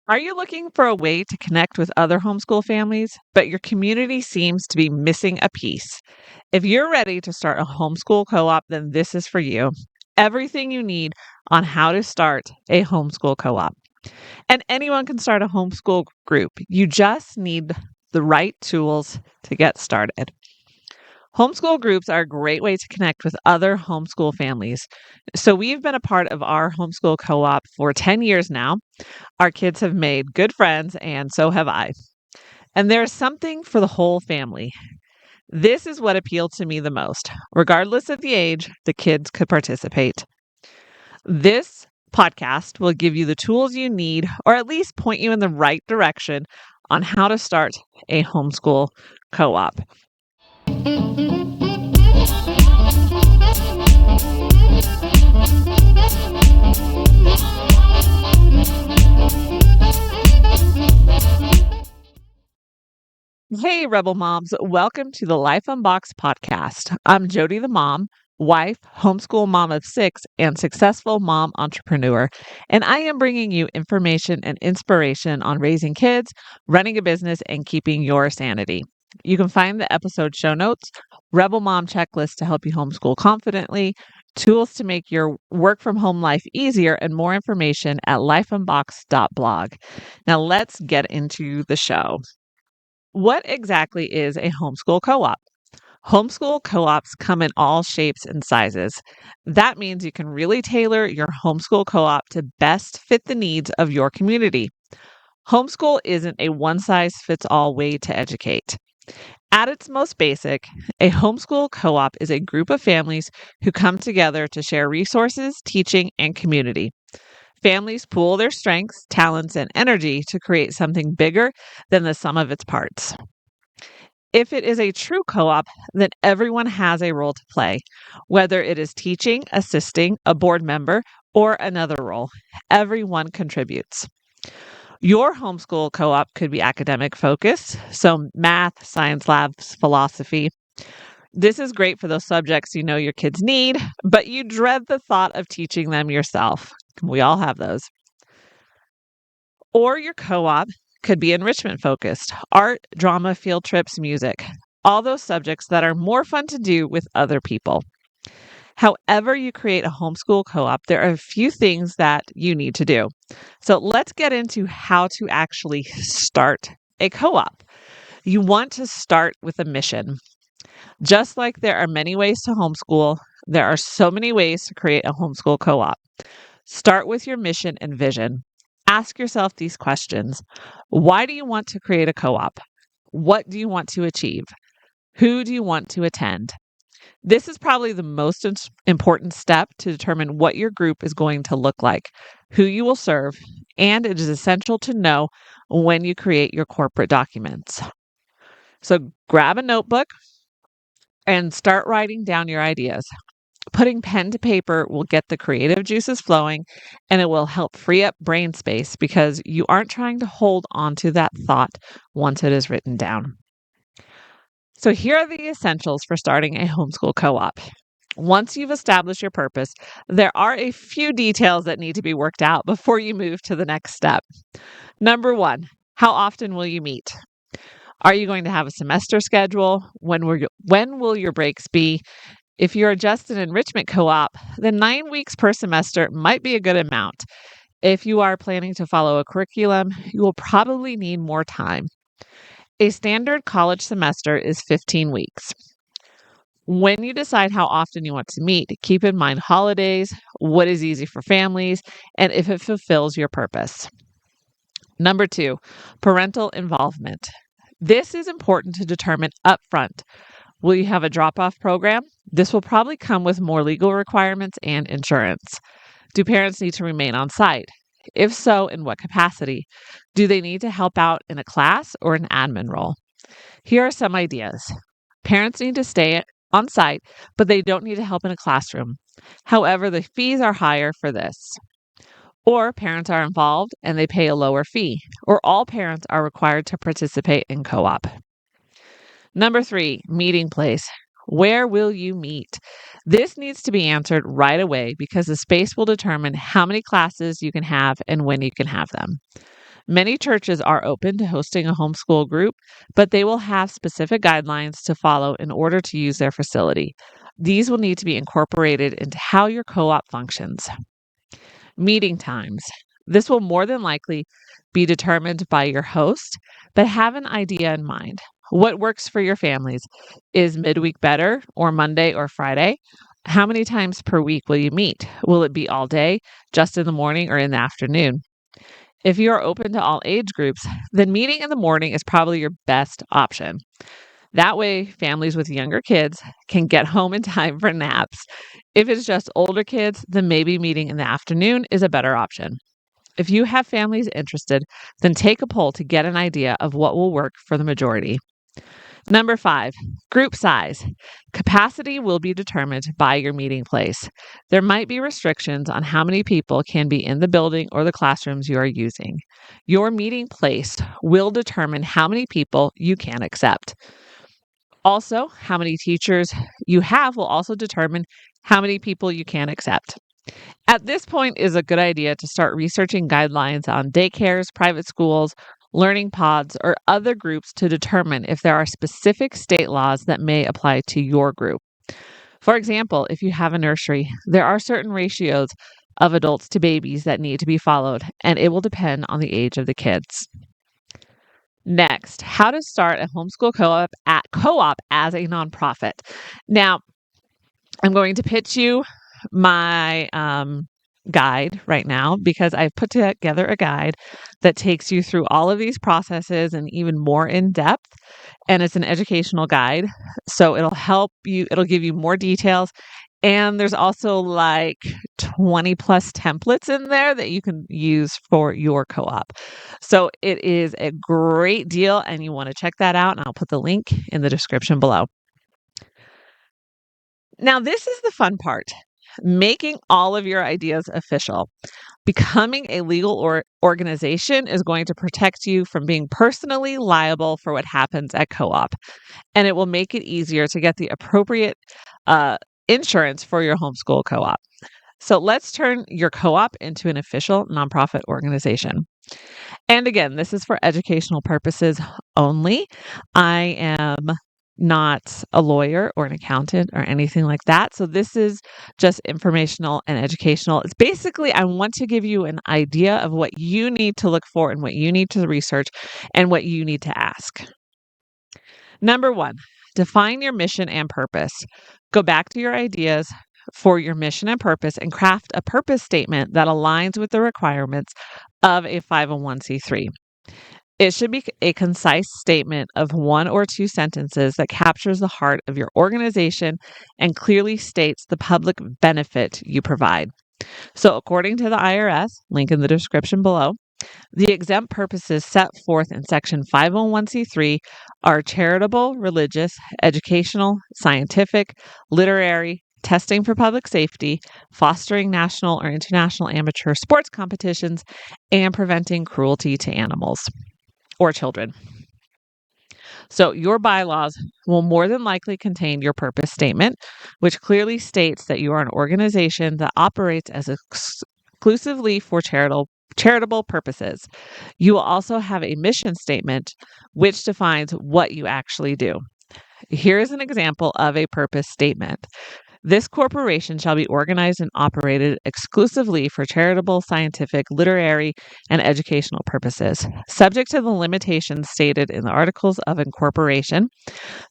Are you looking for a way to connect with other homeschool families, but your community seems to be missing a piece? If you're ready to start a homeschool co op, then this is for you. Everything you need on how to start a homeschool co op. And anyone can start a homeschool group. You just need the right tools to get started. Homeschool groups are a great way to connect with other homeschool families. So, we've been a part of our homeschool co op for 10 years now. Our kids have made good friends, and so have I. And there's something for the whole family. This is what appealed to me the most. Regardless of the age, the kids could participate. This podcast will give you the tools you need, or at least point you in the right direction on how to start a homeschool co op. Hey, Rebel Moms, welcome to the Life Unboxed podcast. I'm Jody, the mom, wife, homeschool mom of 6, and successful mom entrepreneur. And I am bringing you information and inspiration on raising kids, running a business, and keeping your sanity. You can find the episode show notes, Rebel Mom checklist to help you homeschool confidently, tools to make your work from home life easier, and more information at lifeunboxed.blog. Now, let's get into the show. What exactly is a homeschool co op? Homeschool co ops come in all shapes and sizes. That means you can really tailor your homeschool co op to best fit the needs of your community. Homeschool isn't a one size fits all way to educate. At its most basic, a homeschool co op is a group of families who come together to share resources, teaching, and community. Families pool their strengths, talents, and energy to create something bigger than the sum of its parts. If it is a true co op, then everyone has a role to play, whether it is teaching, assisting, a board member, or another role. Everyone contributes. Your homeschool co op could be academic focused, so math, science labs, philosophy. This is great for those subjects you know your kids need, but you dread the thought of teaching them yourself. We all have those. Or your co op could be enrichment focused, art, drama, field trips, music, all those subjects that are more fun to do with other people. However, you create a homeschool co op, there are a few things that you need to do. So let's get into how to actually start a co op. You want to start with a mission. Just like there are many ways to homeschool, there are so many ways to create a homeschool co op. Start with your mission and vision. Ask yourself these questions. Why do you want to create a co op? What do you want to achieve? Who do you want to attend? This is probably the most important step to determine what your group is going to look like, who you will serve, and it is essential to know when you create your corporate documents. So grab a notebook and start writing down your ideas. Putting pen to paper will get the creative juices flowing and it will help free up brain space because you aren't trying to hold on to that thought once it is written down. So, here are the essentials for starting a homeschool co op. Once you've established your purpose, there are a few details that need to be worked out before you move to the next step. Number one, how often will you meet? Are you going to have a semester schedule? When will your breaks be? If you're just an enrichment co op, then 9 weeks per semester might be a good amount. If you are planning to follow a curriculum, you will probably need more time. A standard college semester is 15 weeks. When you decide how often you want to meet, keep in mind holidays, what is easy for families, and if it fulfills your purpose. Number two, parental involvement. This is important to determine upfront. Will you have a drop-off program? This will probably come with more legal requirements and insurance. Do parents need to remain on site? If so, in what capacity? Do they need to help out in a class or an admin role? Here are some ideas. Parents need to stay on site, but they don't need to help in a classroom. However, the fees are higher for this. Or parents are involved and they pay a lower fee. Or all parents are required to participate in co-op. Number three, meeting place. Where will you meet? This needs to be answered right away because the space will determine how many classes you can have and when you can have them. Many churches are open to hosting a homeschool group, but they will have specific guidelines to follow in order to use their facility. These will need to be incorporated into how your co op functions. Meeting times. This will more than likely be determined by your host, but have an idea in mind. What works for your families? Is midweek better, or Monday or Friday? How many times per week will you meet? Will it be all day, just in the morning, or in the afternoon? If you are open to all age groups, then meeting in the morning is probably your best option. That way, families with younger kids can get home in time for naps. If it's just older kids, then maybe meeting in the afternoon is a better option. If you have families interested, then take a poll to get an idea of what will work for the majority. Number 5, group size. Capacity will be determined by your meeting place. There might be restrictions on how many people can be in the building or the classrooms you are using. Your meeting place will determine how many people you can accept. Also, how many teachers you have will also determine how many people you can accept. At this point is a good idea to start researching guidelines on daycares, private schools, learning pods, or other groups to determine if there are specific state laws that may apply to your group. For example, if you have a nursery, there are certain ratios of adults to babies that need to be followed, and it will depend on the age of the kids. Next, how to start a homeschool co-op as a nonprofit. Now, I'm going to pitch you my guide right now because I've put together a guide that takes you through all of these processes and even more in depth. And it's an educational guide. So it'll help you, it'll give you more details. And there's also like 20 plus templates in there that you can use for your co op. So it is a great deal, and you want to check that out. And I'll put the link in the description below. Now, this is the fun part, making all of your ideas official. Becoming a legal organization is going to protect you from being personally liable for what happens at co-op, and it will make it easier to get the appropriate insurance for your homeschool co-op. So let's turn your co-op into an official nonprofit organization. And again, this is for educational purposes only. I am not a lawyer or an accountant or anything like that. So this is just informational and educational. It's basically, I want to give you an idea of what you need to look for and what you need to research and what you need to ask. Number 1, define your mission and purpose. Go back to your ideas for your mission and purpose and craft a purpose statement that aligns with the requirements of a 501c3. It should be a concise statement of 1 or 2 sentences that captures the heart of your organization and clearly states the public benefit you provide. So, according to the IRS, link in the description below, the exempt purposes set forth in Section 501c3 are charitable, religious, educational, scientific, literary, testing for public safety, fostering national or international amateur sports competitions, and preventing cruelty to animals or children. So your bylaws will more than likely contain your purpose statement, which clearly states that you are an organization that operates as exclusively for charitable purposes. You will also have a mission statement, which defines what you actually do. Here is an example of a purpose statement. This corporation shall be organized and operated exclusively for charitable, scientific, literary, and educational purposes, subject to the limitations stated in the Articles of Incorporation.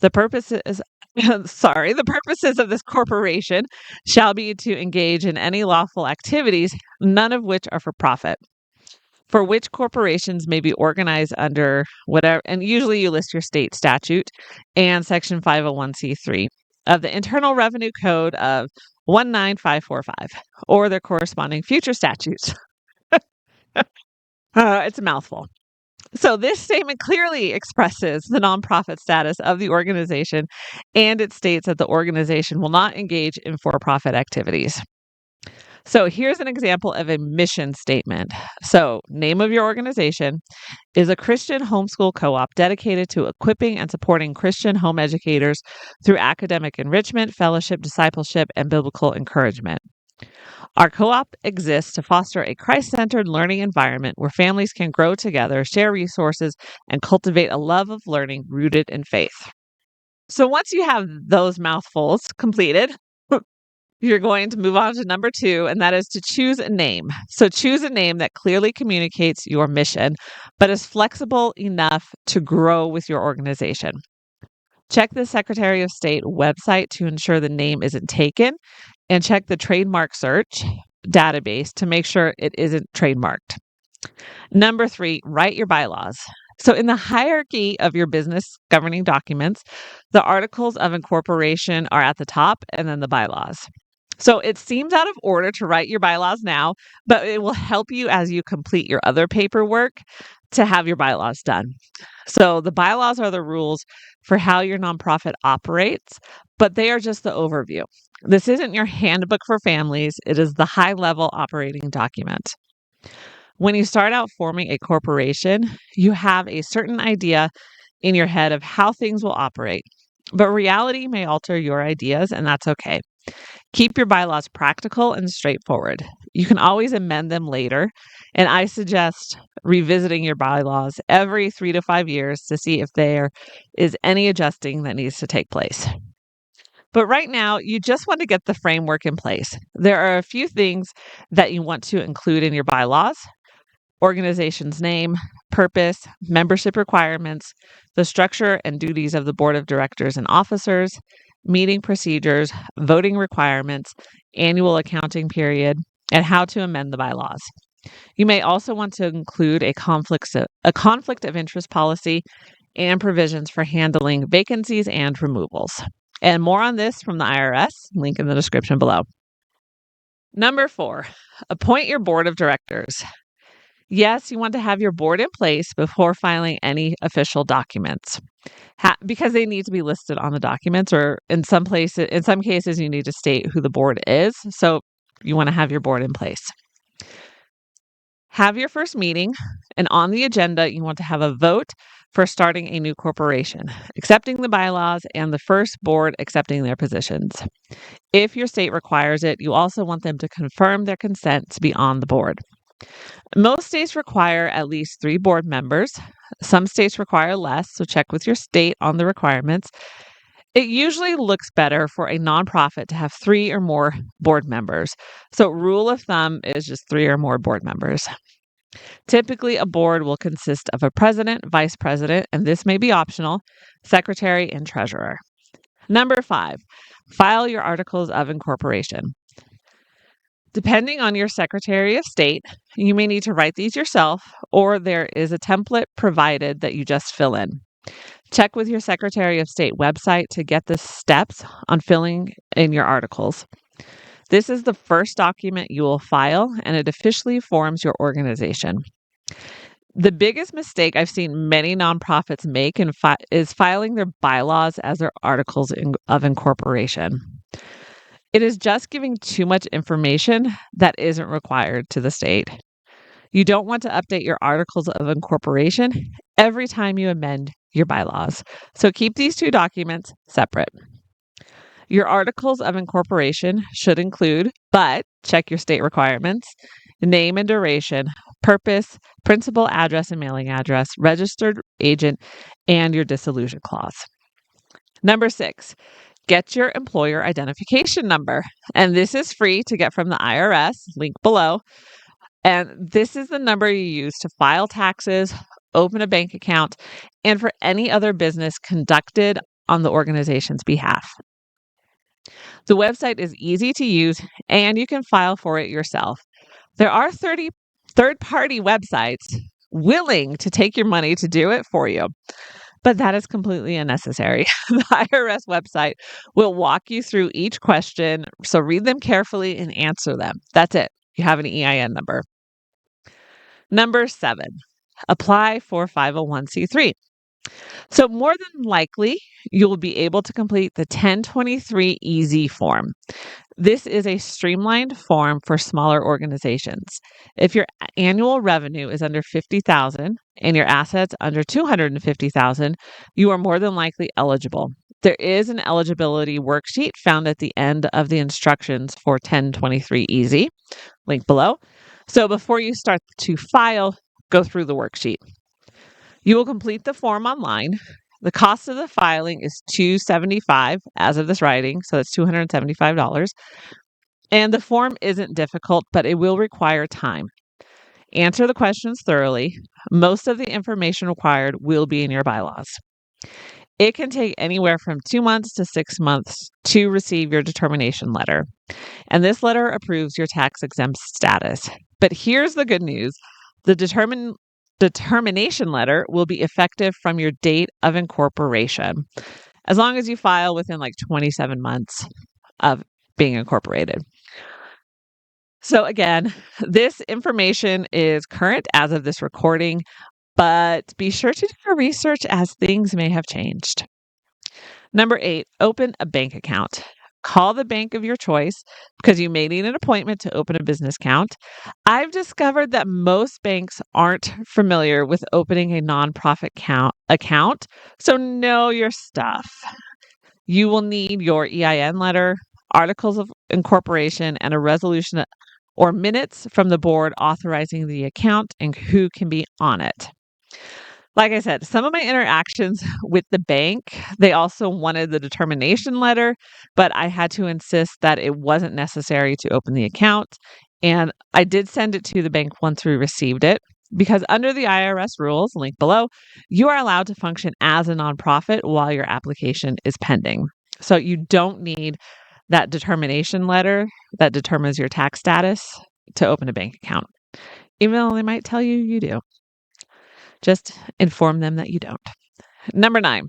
The purposes the purposes of this corporation shall be to engage in any lawful activities, none of which are for profit, for which corporations may be organized under whatever, and usually you list your state statute and Section 501c3 of the Internal Revenue Code of 19545 or their corresponding future statutes. It's a mouthful. So this statement clearly expresses the nonprofit status of the organization, and it states that the organization will not engage in for-profit activities. So here's an example of a mission statement. So name of your organization is a Christian homeschool co-op dedicated to equipping and supporting Christian home educators through academic enrichment, fellowship, discipleship, and biblical encouragement. Our co-op exists to foster a Christ-centered learning environment where families can grow together, share resources, and cultivate a love of learning rooted in faith. So once you have those mouthfuls completed, you're going to move on to number 2, and that is to choose a name. So choose a name that clearly communicates your mission, but is flexible enough to grow with your organization. Check the Secretary of State website to ensure the name isn't taken, and check the trademark search database to make sure it isn't trademarked. Number 3, write your bylaws. So, in the hierarchy of your business governing documents, the articles of incorporation are at the top and then the bylaws. So, it seems out of order to write your bylaws now, but it will help you as you complete your other paperwork to have your bylaws done. So, the bylaws are the rules for how your nonprofit operates, but they are just the overview. This isn't your handbook for families, it is the high level operating document. When you start out forming a corporation, you have a certain idea in your head of how things will operate, but reality may alter your ideas, and that's okay. Keep your bylaws practical and straightforward. You can always amend them later, and I suggest revisiting your bylaws every 3 to 5 years to see if there is any adjusting that needs to take place. But right now, you just want to get the framework in place. There are a few things that you want to include in your bylaws: organization's name, purpose, membership requirements, the structure and duties of the board of directors and officers, meeting procedures, voting requirements, annual accounting period, and how to amend the bylaws. You may also want to include a conflict of interest policy and provisions for handling vacancies and removals. And more on this from the IRS, link in the description below. Number 4, appoint your board of directors. Yes, you want to have your board in place before filing any official documents, because they need to be listed on the documents, or in some cases, you need to state who the board is. So you want to have your board in place. Have your first meeting, and on the agenda, you want to have a vote for starting a new corporation, accepting the bylaws, and the first board accepting their positions. If your state requires it, you also want them to confirm their consent to be on the board. Most states require at least 3 board members. Some states require less, so check with your state on the requirements. It usually looks better for a nonprofit to have 3 or more board members. So rule of thumb is just 3 or more board members. Typically, a board will consist of a president, vice president, and this may be optional, secretary, and treasurer. Number 5, file your articles of incorporation. Depending on your Secretary of State, you may need to write these yourself, or there is a template provided that you just fill in. Check with your Secretary of State website to get the steps on filling in your articles. This is the first document you will file, and it officially forms your organization. The biggest mistake I've seen many nonprofits make is filing their bylaws as their articles of incorporation. It is just giving too much information that isn't required to the state. You don't want to update your articles of incorporation every time you amend your bylaws. So keep these 2 documents separate. Your articles of incorporation should include, but check your state requirements, name and duration, purpose, principal address and mailing address, registered agent, and your dissolution clause. Number 6, get your employer identification number. And this is free to get from the IRS, link below. And this is the number you use to file taxes, open a bank account, and for any other business conducted on the organization's behalf. The website is easy to use, and you can file for it yourself. There are 30 third-party websites willing to take your money to do it for you, but that is completely unnecessary. The IRS website will walk you through each question, so read them carefully and answer them. That's it. You have an EIN number. Number 7, apply for 501c3. So more than likely, you'll be able to complete the 1023 EZ form. This is a streamlined form for smaller organizations. If your annual revenue is under $50,000 and your assets under $250,000, you are more than likely eligible. There is an eligibility worksheet found at the end of the instructions for 1023 Easy, link below. So before you start to file, go through the worksheet. You will complete the form online. The cost of the filing is $275 as of this writing, so that's $275. And the form isn't difficult, but it will require time. Answer the questions thoroughly. Most of the information required will be in your bylaws. It can take anywhere from 2 months to 6 months to receive your determination letter. And this letter approves your tax exempt status. But here's the good news. The determination letter will be effective from your date of incorporation, as long as you file within like 27 months of being incorporated. So again, this information is current as of this recording, but be sure to do your research as things may have changed. Number 8, open a bank account. Call the bank of your choice because you may need an appointment to open a business account. I've discovered that most banks aren't familiar with opening a nonprofit account, so know your stuff. You will need your EIN letter, articles of incorporation, and a resolution or minutes from the board authorizing the account and who can be on it. Like I said, some of my interactions with the bank, they also wanted the determination letter, but I had to insist that it wasn't necessary to open the account. And I did send it to the bank once we received it, because under the IRS rules, link below, you are allowed to function as a nonprofit while your application is pending. So you don't need that determination letter that determines your tax status to open a bank account, even though they might tell you you do. Just inform them that you don't. Number 9,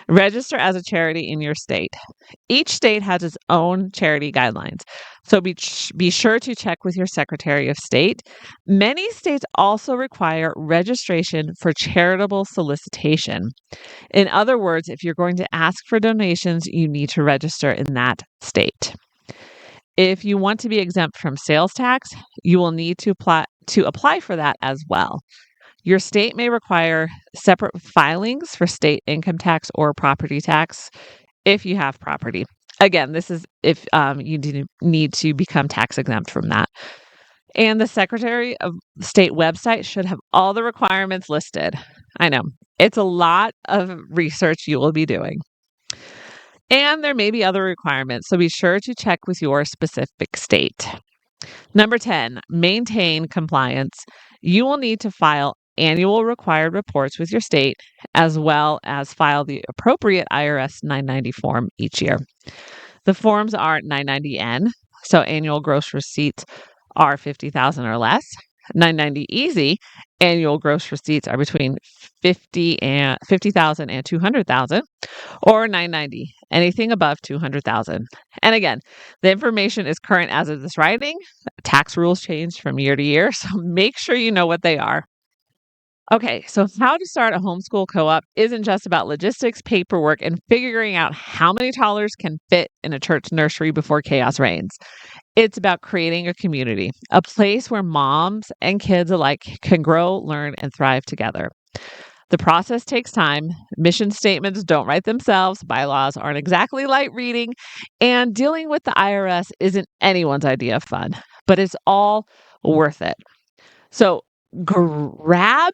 register as a charity in your state. Each state has its own charity guidelines, so be sure to check with your Secretary of State. Many states also require registration for charitable solicitation. In other words, if you're going to ask for donations, you need to register in that state. If you want to be exempt from sales tax, you will need to apply for that as well. Your state may require separate filings for state income tax or property tax if you have property. Again, this is if you need to become tax exempt from that. And the Secretary of State website should have all the requirements listed. I know, it's a lot of research you will be doing. And there may be other requirements, so be sure to check with your specific state. Number 10, maintain compliance. You will need to file annual required reports with your state, as well as file the appropriate IRS 990 form each year. The forms are 990N, so annual gross receipts are $50,000 or less. 990 Easy, annual gross receipts are between $50,000 and $200,000, or 990, anything above $200,000. And again, the information is current as of this writing. Tax rules change from year to year, so make sure you know what they are. Okay, so how to start a homeschool co-op isn't just about logistics, paperwork, and figuring out how many toddlers can fit in a church nursery before chaos reigns. It's about creating a community, a place where moms and kids alike can grow, learn, and thrive together. The process takes time. Mission statements don't write themselves. Bylaws aren't exactly light reading. And dealing with the IRS isn't anyone's idea of fun, but it's all worth it. So grab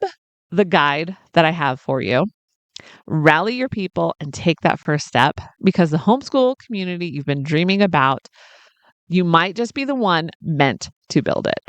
the guide that I have for you, rally your people, and take that first step, because the homeschool community you've been dreaming about, you might just be the one meant to build it.